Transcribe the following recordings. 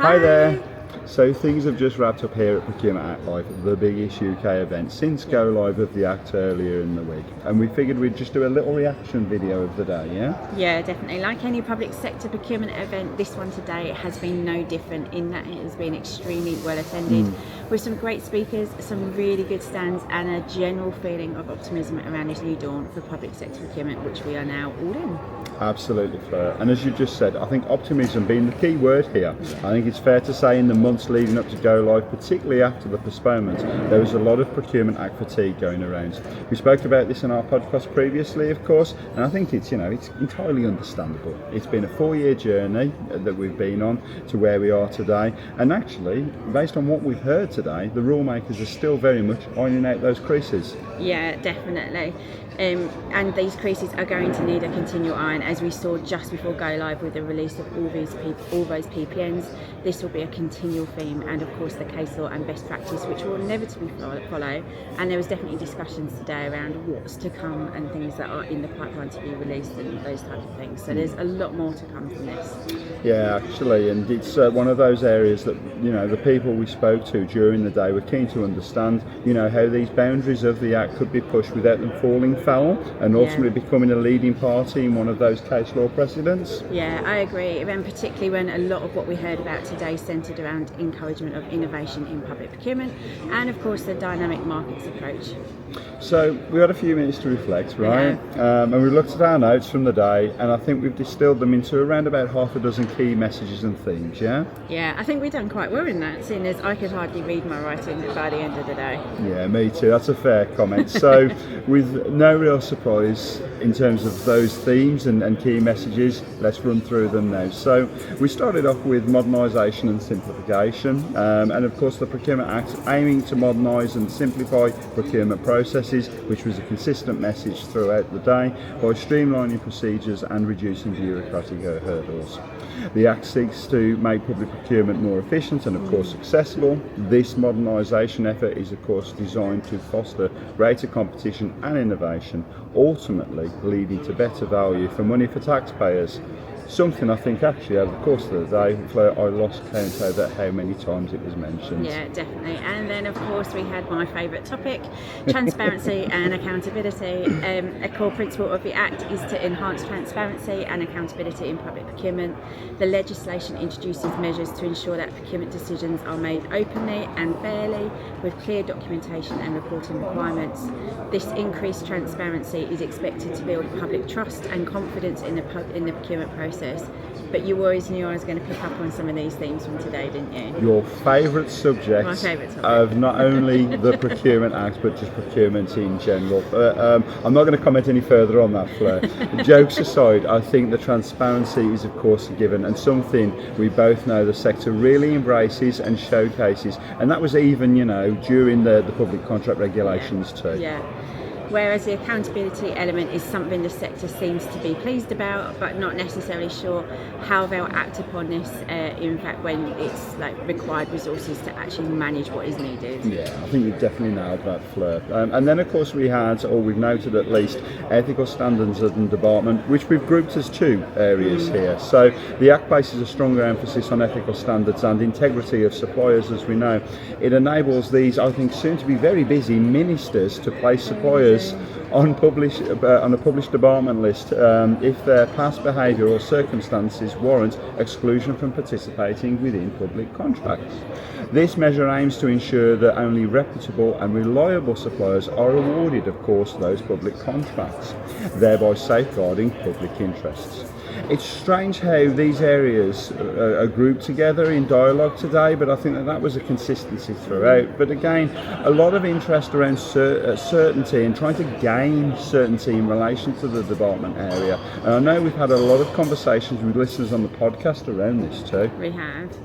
Hi there. So things have just wrapped up here at Procurement Act Live, the biggest UK event since go live of the Act earlier in the week. And we figured we'd just do a little reaction video of the day, yeah? Yeah, definitely. Like any public sector procurement event, this one today has been no different in that it has been extremely well attended with some great speakers, some really good stands and a general feeling of optimism around this new dawn for public sector procurement, which we are now all in. Absolutely, Fleur. And as you just said, I think optimism being the key word here. Yeah. I think it's fair to say in the months leading up to go live, particularly after the postponement, there was a lot of Procurement Act fatigue going around. We spoke about this in our podcast previously, of course, and I think it's entirely understandable. It's been a 4-year journey that we've been on to where we are today, and actually, based on what we've heard today, the rule makers are still very much ironing out those creases. Yeah, definitely. And these creases are going to need a continual iron, as we saw just before go live with the release of all those PPNs. This will be a continual theme, and of course the case law and best practice, which will inevitably follow. And there was definitely discussions today around what's to come and things that are in the pipeline to be released and those types of things. So there's a lot more to come from this. Yeah, actually, and it's one of those areas that the people we spoke to during the day were keen to understand. How these boundaries of the Act could be pushed without them falling foul and ultimately becoming a leading party in one of those case law precedents. Yeah, I agree, and particularly when a lot of what we heard about today centred around encouragement of innovation in public procurement and of course the dynamic markets approach. So we had a few minutes to reflect, right? And we looked at our notes from the day, and I think we've distilled them into around about half a dozen key messages and themes, yeah? Yeah, I think we've done quite well in that, seeing as I could hardly read my writing by the end of the day. Yeah, me too. That's a fair comment. So with no real surprise in terms of those themes and key messages, let's run through them now. So we started off with modernisation and simplification, and of course the Procurement Act aiming to modernise and simplify procurement processes, which was a consistent message throughout the day, by streamlining procedures and reducing bureaucratic hurdles. The Act seeks to make public procurement more efficient and of course accessible. This modernisation effort is of course designed to foster greater competition and innovation, ultimately leading to better value for money for taxpayers. Something I think actually over the course of the day, Fleur, I lost count over how many times it was mentioned. Yeah, definitely. And then of course we had my favourite topic, transparency and accountability. A core principle of the Act is to enhance transparency and accountability in public procurement. The legislation introduces measures to ensure that procurement decisions are made openly and fairly, with clear documentation and reporting requirements. This increased transparency is expected to build public trust and confidence in the procurement process. But you always knew I was going to pick up on some of these themes from today, didn't you? Your favourite subject, of not only the Procurement Act but just procurement in general. I'm not going to comment any further on that, Fleur. Jokes aside, I think the transparency is of course a given and something we both know the sector really embraces and showcases, and that was even during the public contract regulations too. Yeah. Whereas the accountability element is something the sector seems to be pleased about, but not necessarily sure how they'll act upon this, in fact, when it's required resources to actually manage what is needed. Yeah, I think you've definitely nailed that, Fleur. And then, of course, we've noted at least, ethical standards and development, which we've grouped as two areas here. So the Act places a stronger emphasis on ethical standards and integrity of suppliers, as we know. It enables these, I think, soon to be very busy ministers to place suppliers on a published department list if their past behaviour or circumstances warrant exclusion from participating within public contracts. This measure aims to ensure that only reputable and reliable suppliers are awarded, of course, those public contracts, thereby safeguarding public interests. It's strange how these areas are grouped together in dialogue today, but I think that was a consistency throughout. But again, a lot of interest around certainty and trying to gain certainty in relation to the development area. And I know we've had a lot of conversations with listeners on the podcast around this too. We have.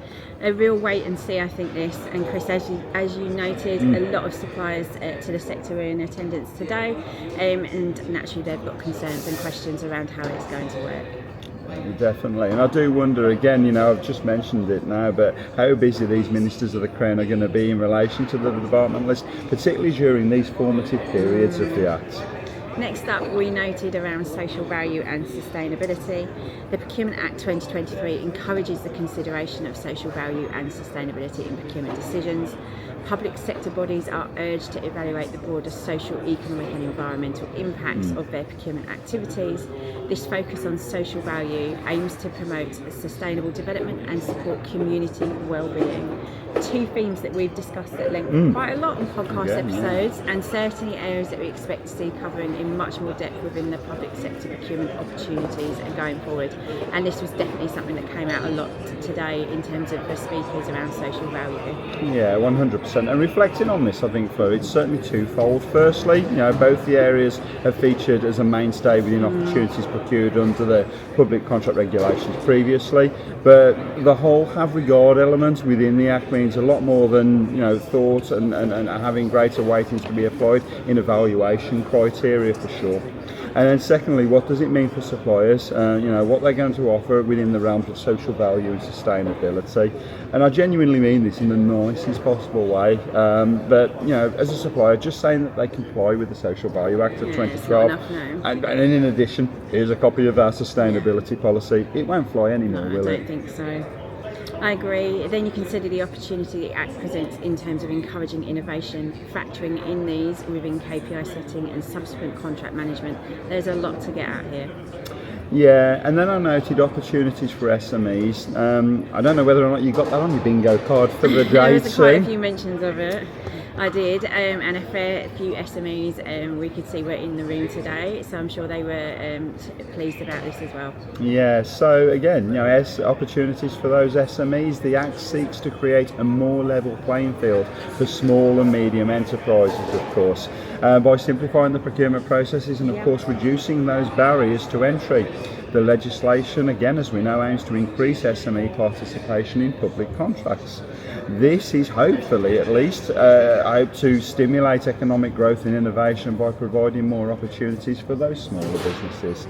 A real wait and see, I think, this. And Chris, as you noted, a lot of suppliers to the sector are in attendance today, and naturally they've got concerns and questions around how it's going to work. Definitely, and I do wonder again, I've just mentioned it now, but how busy these ministers of the Crown are going to be in relation to the department list, particularly during these formative periods of the Act. Next up, we noted around social value and sustainability. The Procurement Act 2023 encourages the consideration of social value and sustainability in procurement decisions. Public sector bodies are urged to evaluate the broader social, economic and environmental impacts of their procurement activities. This focus on social value aims to promote sustainable development and support community well-being. Two themes that we've discussed at length quite a lot in podcast episodes, and certainly areas that we expect to see covering in much more depth within the public sector procurement opportunities and going forward. And this was definitely something that came out a lot today in terms of the speakers around social value. Yeah, 100%. And reflecting on this, I think, Fleur, it's certainly twofold. Firstly, both the areas have featured as a mainstay within opportunities procured under the public contract regulations previously, but the whole have regard element within the Act means a lot more than thought and having greater weightings to be applied in evaluation criteria for sure. And then secondly, what does it mean for suppliers? What they're going to offer within the realms of social value and sustainability. And I genuinely mean this in the nicest possible way. But as a supplier, just saying that they comply with the Social Value Act of 2012, and in addition, here's a copy of our sustainability policy. It won't fly anymore, will it? I don't think so. I agree. Then you consider the opportunity the Act presents in terms of encouraging innovation, factoring in these within KPI setting and subsequent contract management. There's a lot to get out here. Yeah, and then I noted opportunities for SMEs. I don't know whether or not you got that on your bingo card for the day. There's quite a few mentions of it. I did, and a fair few SMEs we could see were in the room today, so I'm sure they were pleased about this as well. Yeah, so again, opportunities for those SMEs. The Act seeks to create a more level playing field for small and medium enterprises, of course, by simplifying the procurement processes and, of course, reducing those barriers to entry. The legislation, again, as we know, aims to increase SME participation in public contracts. This is hopefully, at least, hope to stimulate economic growth and innovation by providing more opportunities for those smaller businesses.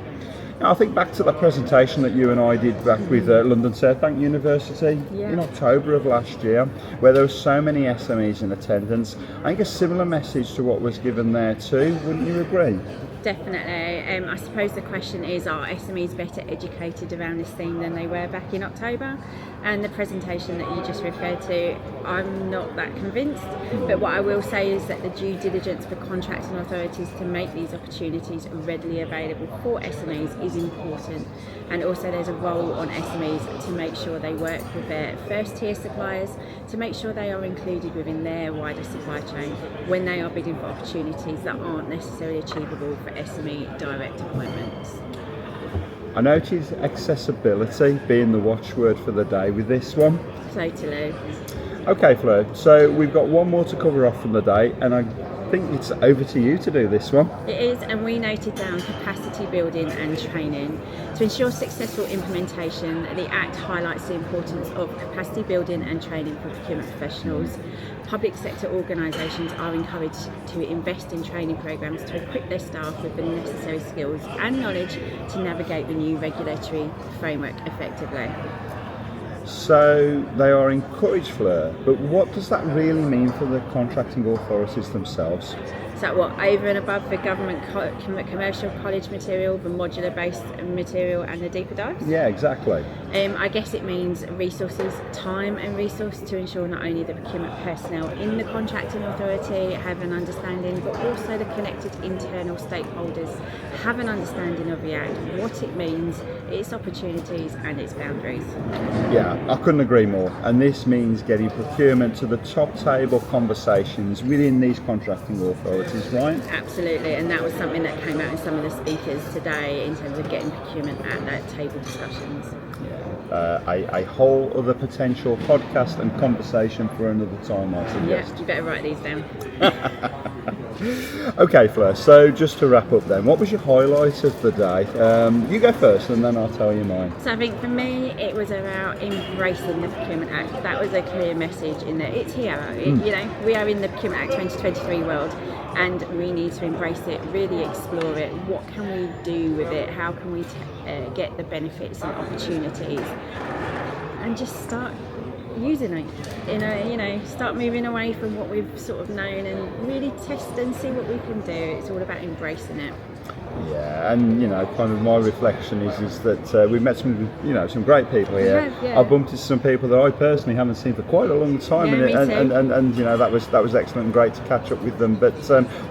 Now, I think back to the presentation that you and I did back with London South Bank University in October of last year, where there were so many SMEs in attendance. I think a similar message to what was given there too, wouldn't you agree? Definitely. I suppose the question is, are SMEs better educated around this theme than they were back in October? And the presentation that you just referred to, I'm not that convinced. But what I will say is that the due diligence for contracting authorities to make these opportunities readily available for SMEs is important. And also there's a role on SMEs to make sure they work with their first tier suppliers, to make sure they are included within their wider supply chain when they are bidding for opportunities that aren't necessarily achievable for SME direct appointments. I noticed accessibility being the watchword for the day with this one. Totally. Okay, Fleur, so we've got one more to cover off from the day, and I think it's over to you to do this one. It is, and we noted down capacity building and training. To ensure successful implementation, the Act highlights the importance of capacity building and training for procurement professionals. Public sector organisations are encouraged to invest in training programmes to equip their staff with the necessary skills and knowledge to navigate the new regulatory framework effectively. So they are encouraged, Fleur, but what does that really mean for the contracting authorities themselves? Is that what, over and above the government commercial college material, the modular based material and the deeper dives? Yeah, exactly. I guess it means resources, time and resource to ensure not only the procurement personnel in the contracting authority have an understanding, but also the connected internal stakeholders have an understanding of the Act, what it means, its opportunities and its boundaries. Yeah, I couldn't agree more. And this means getting procurement to the top table conversations within these contracting authorities, right? Absolutely, and that was something that came out in some of the speakers today in terms of getting procurement at that table discussions. A whole other potential podcast and conversation for another time, I suggest. Yeah, you better write these down. Okay, Fleur, so just to wrap up then, what was your highlight of the day? You go first and then I'll tell you mine. So I think for me it was about embracing the Procurement Act. That was a clear message in that it's here. We are in the Procurement Act 2023 world and we need to embrace it, really explore it. What can we do with it? How can we get the benefits and opportunities? And just start using it, start moving away from what we've sort of known and really test and see what we can do. It's all about embracing it. Yeah, and kind of my reflection is that we've met some great people here. Yeah. I bumped into some people that I personally haven't seen for quite a long time, Yeah, me too. and that was excellent and great to catch up with them. But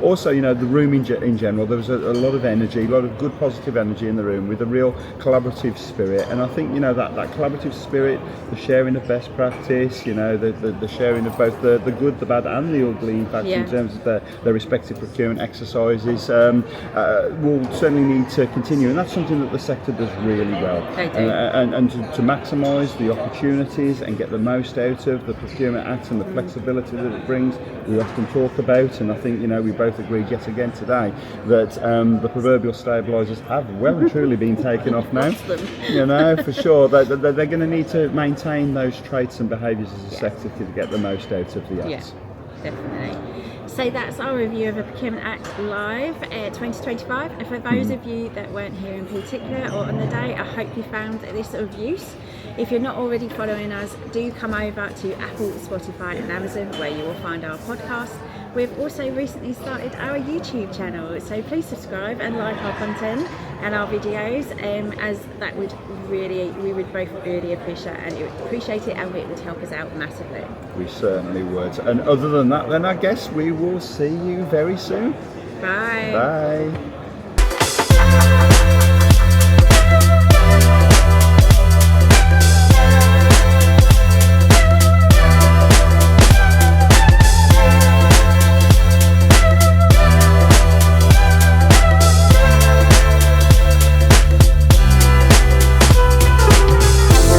also, the room in general, there was a lot of energy, a lot of good positive energy in the room with a real collaborative spirit. And I think that collaborative spirit, the sharing of best practice, the sharing of both the good, the bad, and the ugly. In fact, in terms of their respective procurement exercises, will certainly need to continue, and that's something that the sector does really well. They do. And to maximise the opportunities and get the most out of the Procurement Act and the flexibility that it brings, we often talk about, and I think we both agreed yet again today that the proverbial stabilisers have well and truly been taken off now. For sure. They're going to need to maintain those traits and behaviours as a sector to get the most out of the Act. Yeah, definitely. So that's our review of the Procurement Act Live 2025. And for those of you that weren't here in particular or on the day, I hope you found this of use. If you're not already following us, do come over to Apple, Spotify and Amazon, where you will find our podcast. We've also recently started our YouTube channel, so please subscribe and like our content and our videos, as that we would both really appreciate it, and it would help us out massively. We certainly would. And other than that, then I guess we will see you very soon. Bye. Bye.